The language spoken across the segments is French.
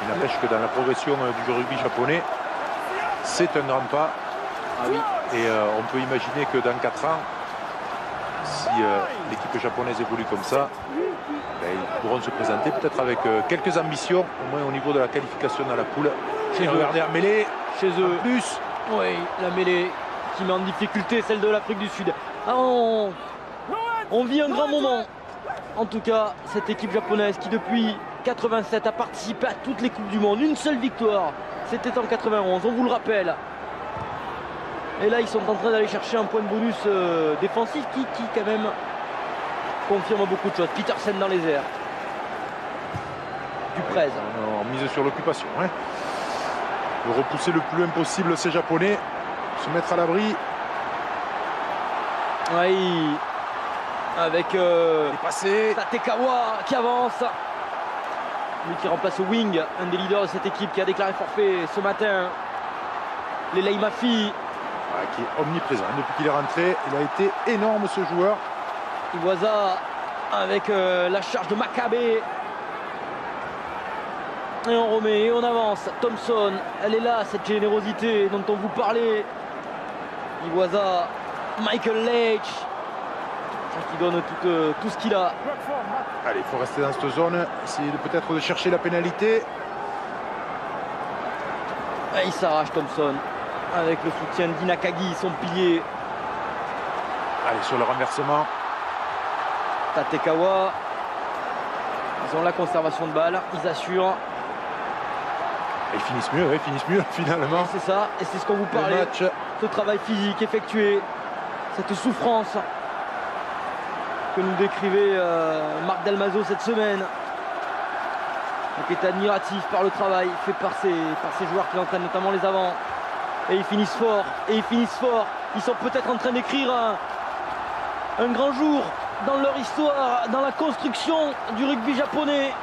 Il n'empêche que dans la progression du rugby japonais, c'est un grand pas. Ah oui. Et on peut imaginer que dans 4 ans, si l'équipe japonaise évolue comme ça, ben, ils pourront se présenter peut-être avec quelques ambitions, au moins au niveau de la qualification dans la poule. Chez eux. Regardez la mêlée, Chez eux. en plus. Oui, la mêlée qui met en difficulté celle de l'Afrique du Sud. Ah, on vit un grand moment. En tout cas, cette équipe japonaise qui depuis 87 a participé à toutes les Coupes du Monde. Une seule victoire, c'était en 91, on vous le rappelle. Et là, ils sont en train d'aller chercher un point de bonus défensif qui quand même confirme beaucoup de choses. Petersen dans les airs. Duprez. On mise sur l'occupation. Hein. De repousser le plus loin possible ces Japonais, se mettre à l'abri. Oui. Avec Tatekawa qui avance. Lui qui remplace Wing, un des leaders de cette équipe qui a déclaré forfait ce matin. Lelei Mafi. Qui est omniprésent. Depuis qu'il est rentré, il a été énorme ce joueur. Iwaza avec la charge de Makabe. Et on remet et on avance. Thompson, elle est là, cette générosité dont on vous parlait. Iwaza, Michael Leitch qui donne tout ce qu'il a. Allez, il faut rester dans cette zone, essayer peut-être de chercher la pénalité. Et il s'arrache Thompson avec le soutien d'Inakagi, son pilier. Allez, sur le renversement. Tatekawa. Ils ont la conservation de balle, ils assurent. Ils finissent mieux finalement. C'est ça, et c'est ce qu'on vous parlait. Ce travail physique effectué, cette souffrance que nous décrivait Marc Dalmaso cette semaine. Donc est admiratif par le travail fait par ces joueurs qui entraînent notamment les avants. Et ils finissent fort, Ils sont peut-être en train d'écrire un grand jour dans leur histoire, dans la construction du rugby japonais.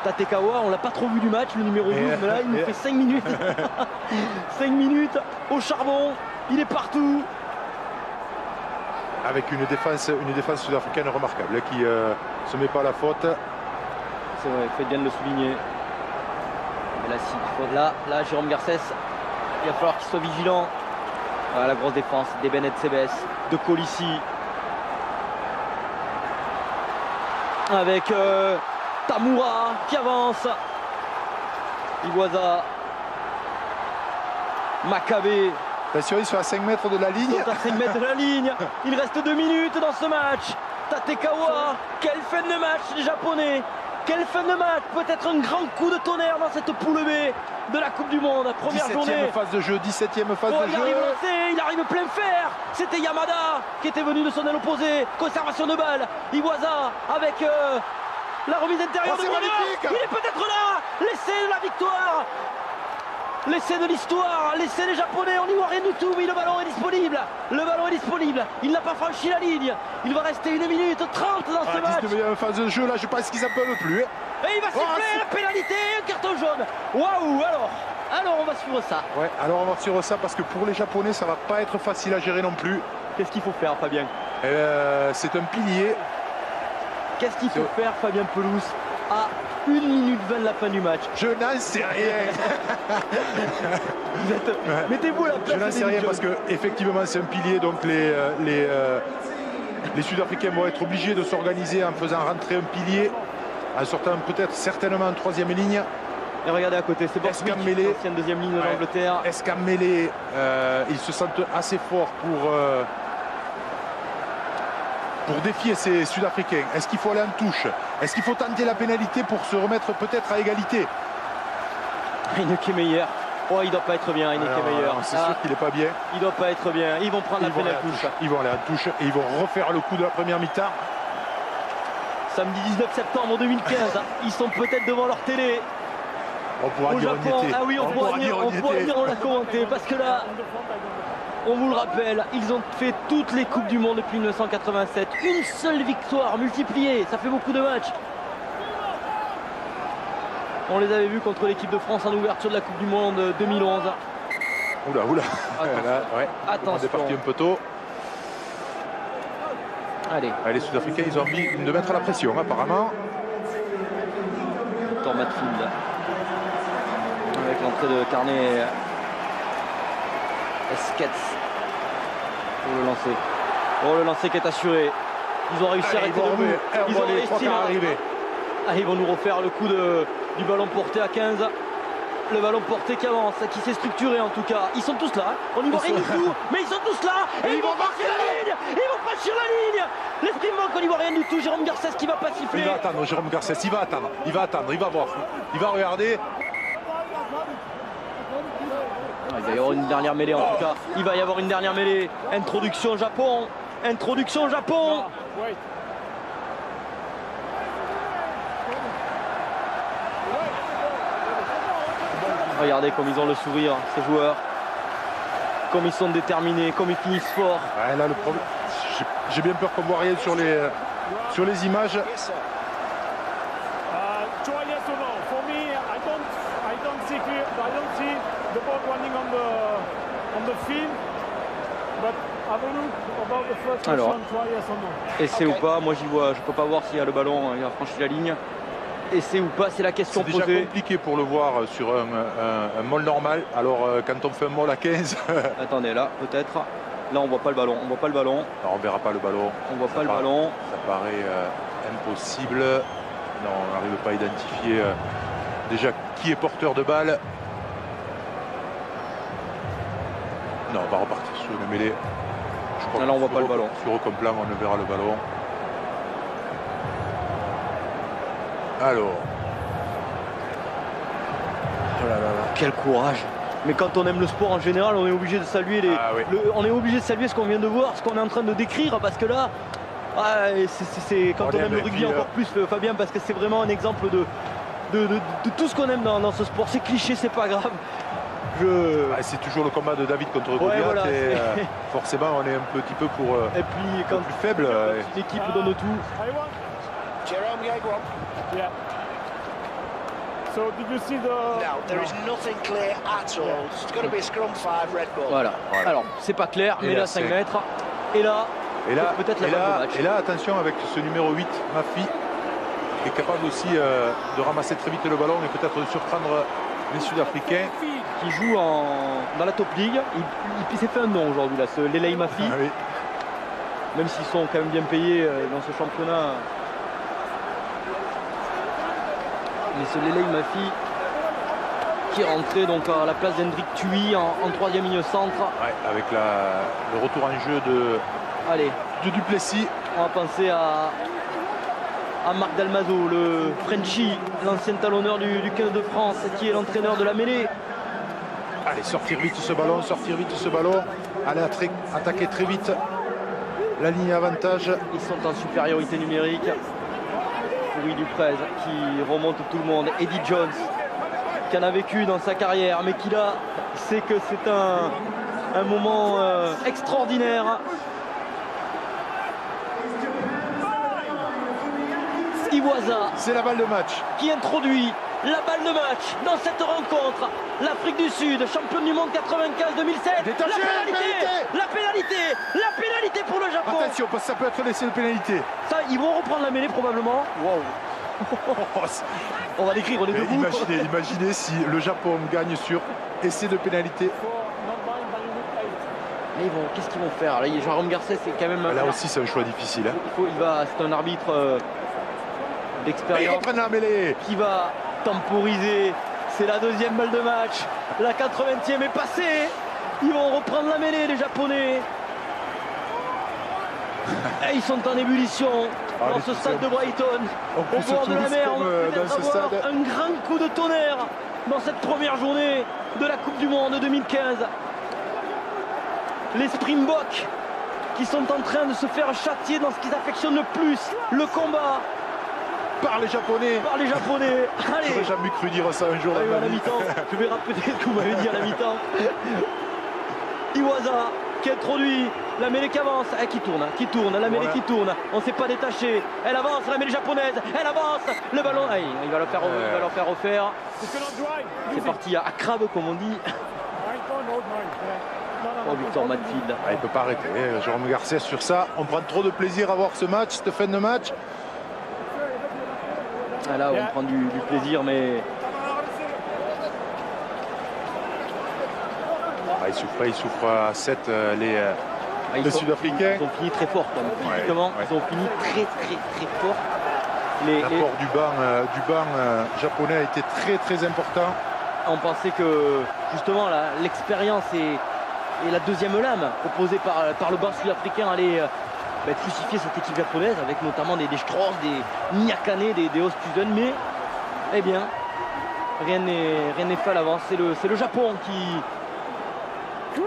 Tatekawa, on l'a pas trop vu du match, le numéro 12, mais là il nous fait 5 minutes. 5 minutes au charbon, il est partout. Avec une défense sud-africaine remarquable qui se met pas à la faute. C'est vrai, faites bien de le souligner. Mais là, Jérôme Garcès, il va falloir qu'il soit vigilant. Voilà, la grosse défense des Bennett Sebes, de Colissi. Avec Tamura qui avance. Iwaza. Makabe. Attention, ils sont à 5 mètres de la ligne. Ils sont à 5 mètres de la ligne. Il reste 2 minutes dans ce match. Tatekawa, quelle fin de match les Japonais. Quelle fin de match. Peut-être un grand coup de tonnerre dans cette poule B de la Coupe du Monde. Première journée. 17e phase de jeu, 17e phase de jeu. Il arrive plein fer. C'était Yamada qui était venu de son aile opposée. Conservation de balle. Iwaza avec la remise intérieure de magnifique. Il est peut-être là. L'essai de la victoire. L'essai de l'histoire, l'essai des Japonais, on n'y voit rien du tout, mais le ballon est disponible. Le ballon est disponible, il n'a pas franchi la ligne. Il va rester 1 minute 30 dans ce match. 19e phase de jeu, là je pense qu'ils en peuvent plus. Et il va siffler la pénalité, un carton jaune. Waouh, alors on va suivre ça. Ouais, alors on va suivre ça parce que pour les Japonais, ça va pas être facile à gérer non plus. Qu'est-ce qu'il faut faire, Fabien? C'est un pilier. Qu'est-ce qu'il faut faire, Fabien Pelouse, à 1 minute 20 de la fin du match? Je n'en sais rien. Mettez-vous à la place. Je n'en sais rien parce que effectivement c'est un pilier, donc les Sud-Africains vont être obligés de s'organiser en faisant rentrer un pilier, en sortant peut-être certainement en 3e ligne. Et regardez à côté, c'est Borswick, l'ancienne 2e ligne de l'Angleterre. Est-ce qu'en mêlée, ils se sentent assez forts pour défier ces Sud-Africains? Est-ce qu'il faut aller en touche? Est-ce qu'il faut tenter la pénalité pour se remettre peut-être à égalité? Heineke Meyer. Oh, il doit pas être bien, Heineke Meyer. C'est sûr qu'il n'est pas bien. Il doit pas être bien. Ils vont prendre la pénalité. Ils vont aller en touche et ils vont refaire le coup de la première mi-temps. Samedi 19 septembre 2015. Ils sont peut-être devant leur télé. On pourra dire Japon. Ah oui, on pourra dire on l'a commenté. Parce que là, on vous le rappelle, ils ont fait toutes les Coupes du Monde depuis 1987. Une seule victoire multipliée, ça fait beaucoup de matchs. On les avait vus contre l'équipe de France en ouverture de la Coupe du Monde 2011. Oula. Attention. On est parti un peu tôt. Allez. Les Sud-Africains, ils ont envie de mettre la pression apparemment. Victor Matfield. l'entrée de Carnet Esquets pour le lancer. Oh, le lancer qui est assuré. Ils ont réussi à arrêter debout. Ils ont réussi à arriver. Ah, ils vont nous refaire le coup du ballon porté à 15. Le ballon porté qui avance, qui s'est structuré en tout cas. Ils sont tous là, on n'y voit rien du tout, mais ils sont tous là et ils vont franchir la ligne. Ils vont franchir la ligne. Les Springboks, on n'y voit rien du tout. Jérôme Garcès qui va pas siffler. Il va attendre, Jérôme Garcès, il va attendre, il va voir, il va regarder. Il va y avoir une dernière mêlée en tout cas. Il va y avoir une dernière mêlée. Introduction Japon. Introduction Japon. Regardez comme ils ont le sourire, ces joueurs. Comme ils sont déterminés, comme ils finissent fort. Ouais, là, le problème, j'ai bien peur qu'on voit rien sur les images. Alors, essai ou pas, moi j'y vois, je peux pas voir s'il y a le ballon, il a franchi la ligne. Essai ou pas, c'est la question posée. C'est déjà compliqué pour le voir sur un mol normal. Alors quand on fait un mol à 15. Attendez, là peut-être. Là on voit pas le ballon. On voit pas le ballon. Alors, on verra pas le ballon. On voit pas le ballon. Ça paraît impossible. Non, on n'arrive pas à identifier déjà qui est porteur de balle. Non, on va repartir sur une mêlée. Je crois là on voit pas le ballon. Sur aucun plan on ne verra le ballon. Alors. Oh là là là. Quel courage. Mais quand on aime le sport en général, on est obligé de saluer on est obligé de saluer ce qu'on vient de voir, ce qu'on est en train de décrire, parce que là, c'est quand on aime le rugby encore plus, Fabien, parce que c'est vraiment un exemple de tout ce qu'on aime dans ce sport. C'est cliché, c'est pas grave. C'est toujours le combat de David contre Goliath, voilà, et forcément on est un petit peu et puis quand plus faible. L'équipe donne tout. Jerome gave one. Yeah. So did you see the... No, there is nothing clear at all. It's going to be a scrum 5 red ball. Voilà. Alors, c'est pas clair, mais là 5 mètres. Et là, peut-être la balle de match. Et là, attention avec ce numéro 8, Mafi, qui est capable aussi de ramasser très vite le ballon et peut-être de surprendre les Sud-Africains. Qui joue dans la Top League. Il s'est fait un nom aujourd'hui, là, ce Lelei Mafi. Ah, oui. Même s'ils sont quand même bien payés dans ce championnat. Mais ce Lelei Mafi qui est rentré donc à la place d'Hendrik Thuy en troisième ligne centre. Ouais, avec le retour en jeu de Duplessis. On va penser à Marc Dalmazo, le Frenchie, l'ancien talonneur du 15 de France, qui est l'entraîneur de la mêlée. Allez, sortir vite ce ballon. Allez, attaquer très vite la ligne avantage. Ils sont en supériorité numérique. Louis Duprez qui remonte tout le monde. Eddie Jones qui en a vécu dans sa carrière, mais qui là sait que c'est un moment extraordinaire. Iwaza, c'est la balle de match qui introduit la balle de match dans cette rencontre. L'Afrique du Sud, championne du monde 95-2007. Détaché, la pénalité pour le Japon. Attention, parce que ça peut être laissé de pénalité. Ça, ils vont reprendre la mêlée probablement. Waouh. On va l'écrire, on est debout. Imaginez si le Japon gagne sur essai de pénalité. Qu'est-ce qu'ils vont faire? Là, Jérôme Garcès, c'est quand même. Là aussi, c'est un choix difficile. C'est un arbitre d'expérience qui va temporiser. C'est la deuxième balle de match. La 80e est passée. Ils vont reprendre la mêlée, les Japonais. Et ils sont en ébullition dans ce stade de Brighton, au bord de la mer. On va peut-être avoir un grand coup de tonnerre dans cette première journée de la Coupe du Monde 2015. Les Springboks qui sont en train de se faire châtier dans ce qu'ils affectionnent le plus, le combat. Par les Japonais. Allez. J'aurais jamais cru dire ça un jour dans ma vie. Mi-temps. Je vais rappeler ce que vous m'avez dit à la mi-temps. Iwaza qui introduit la mêlée qui avance, qui tourne, la mêlée qui tourne. On ne s'est pas détaché. Elle avance, la mêlée japonaise. Elle avance. Le ballon, il va leur faire refaire. C'est parti à crabe comme on dit. Oh, Victor Matfield. Il ne peut pas arrêter. Jérôme Garcès sur ça. On prend trop de plaisir à voir ce match, cette fin de match. Là, on prend du plaisir, mais Ils souffrent à 7 les Ils Sud-Africains. ont fini très fort quand même. Physiquement, ouais. ils ont fini très fort. L'apport du banc japonais a été très important. On pensait que justement l'expérience et la deuxième lame proposée par le banc sud-africain allait crucifier cette équipe japonaise avec notamment des Strauss, des Nyakane, des Osthuizen, mais eh bien rien n'est fait à l'avance. C'est le Japon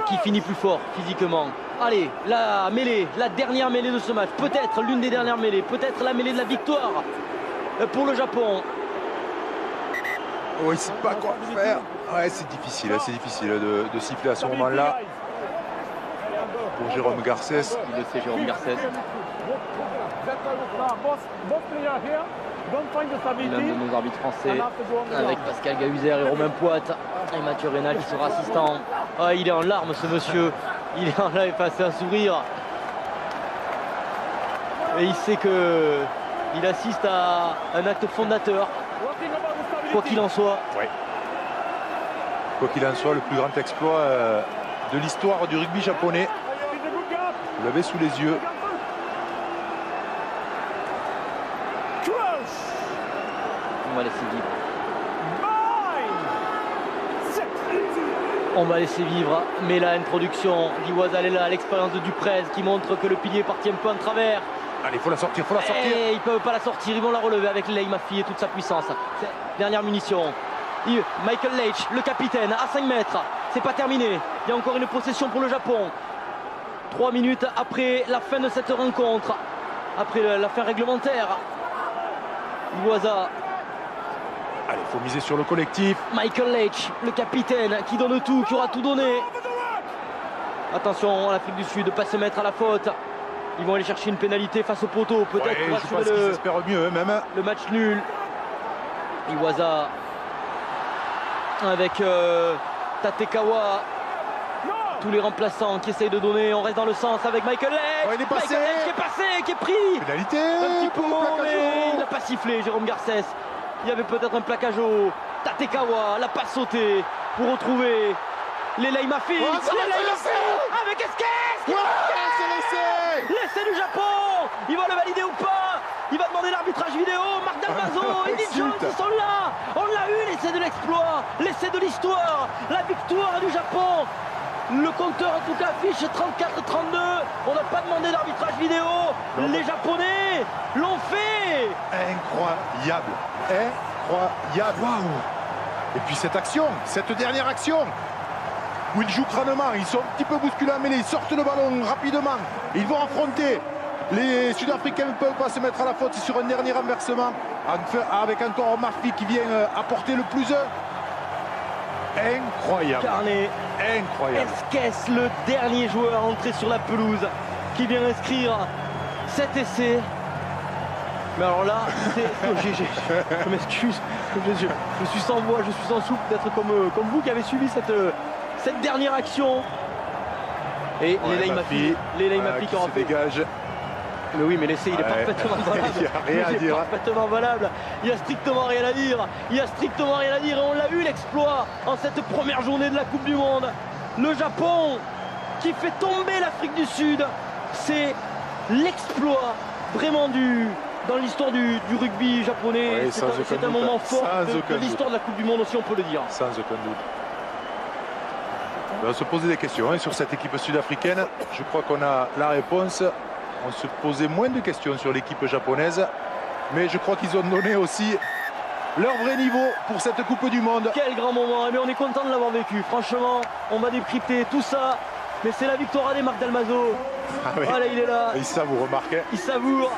qui finit plus fort physiquement. Allez, la mêlée, la dernière mêlée de ce match, peut-être l'une des dernières mêlées, peut-être la mêlée de la victoire pour le Japon. Oh, il ne sait pas quoi faire. Ouais, c'est difficile de siffler à ce moment-là. Pour Jérôme Garcès. Il le sait, Jérôme Garcès. L'un de nos arbitres français, avec Pascal Gahuzer et Romain Poite et Mathieu Rénal qui sera assistant. Ah, il est en larmes ce monsieur. Il est en larmes face à un sourire. Et il sait qu'il assiste à un acte fondateur. Quoi qu'il en soit. Ouais. Quoi qu'il en soit, le plus grand exploit de l'histoire du rugby japonais. Vous l'avez sous les yeux. On va laisser vivre. On va laisser vivre. Mais la introduction d'Iwaza Lela, l'expérience de Duprez qui montre que le pilier partit un peu en travers. Allez, il faut la sortir, Et ils ne peuvent pas la sortir, ils vont la relever avec Lei Mafi et toute sa puissance. Dernière munition. Michael Leitch, le capitaine, à 5 mètres. C'est pas terminé. Il y a encore une possession pour le Japon. 3 minutes après la fin de cette rencontre. Après la fin réglementaire. Iwaza. Allez, il faut miser sur le collectif. Michael Leitch, le capitaine, qui donne tout, qui aura tout donné. Attention à l'Afrique du Sud, de ne pas se mettre à la faute. Ils vont aller chercher une pénalité face au poteau, peut-être pour je pense qu'ils espèrent mieux même. Le match nul. Iwaza avec Tatekawa. Tous les remplaçants qui essayent de donner. On reste dans le sens avec Michael Leitch. Il est passé. Michael Leitch qui est passé, qui est pris. Pénalité. Un petit peu, mais il n'a pas sifflé, Jérôme Garcès. Il y avait peut-être un plaquage au Tatekawa. La passe sautée pour retrouver les Lei Mafi. Avec Esquez. L'essai du Japon. Il va le valider ou pas? Il va demander l'arbitrage vidéo. Marc Dalmazo, Eddie Jones, ils sont là. On l'a eu, l'essai de l'exploit, l'essai de l'histoire, la victoire du Japon. Le compteur en tout cas affiche 34-32. On n'a pas demandé d'arbitrage vidéo. Les Japonais l'ont fait. Incroyable. Waouh. Et puis cette dernière action où ils jouent crânement, ils sont un petit peu bousculés en mêlée, ils sortent le ballon rapidement, ils vont affronter. Les Sud-Africains ne peuvent pas se mettre à la faute sur un dernier renversement avec encore Murphy qui vient apporter le +1. Incroyable. Incroyable. Esquez, le dernier joueur entré sur la pelouse qui vient inscrire cet essai. Mais alors là, je m'excuse, je suis sans voix, je suis sans souffle d'être comme vous qui avez suivi cette dernière action. Et les Lei Mafi qui se dégage. Mais oui, mais l'essai il est parfaitement valable. Il n'y a rien à dire. Parfaitement valable. Il n'y a strictement rien à dire. Et on l'a eu l'exploit en cette première journée de la Coupe du Monde. Le Japon qui fait tomber l'Afrique du Sud. C'est l'exploit vraiment dans l'histoire du rugby japonais. Oui, c'est un moment fort de l'histoire de la Coupe du Monde aussi, on peut le dire. Sans aucun doute. On va se poser des questions sur cette équipe sud-africaine. Je crois qu'on a la réponse. On se posait moins de questions sur l'équipe japonaise. Mais je crois qu'ils ont donné aussi leur vrai niveau pour cette Coupe du Monde. Quel grand moment. Mais on est content de l'avoir vécu. Franchement, on va décrypter tout ça. Mais c'est la victoire des Marc Dalmazo. Voilà, il est là. Il savoure, Marc. Il savoure.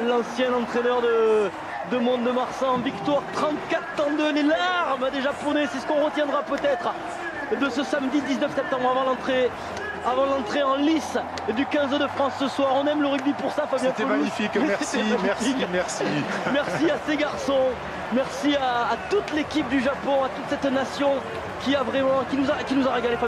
L'ancien entraîneur de Mont-de-Marsan. Victoire 34-32. Les larmes des Japonais. C'est ce qu'on retiendra peut-être de ce samedi 19 septembre avant l'entrée en lice du 15 de France ce soir. On aime le rugby pour ça, Fabien. C'était magnifique, merci. Merci à ces garçons, merci à toute l'équipe du Japon, à toute cette nation qui nous a régalé.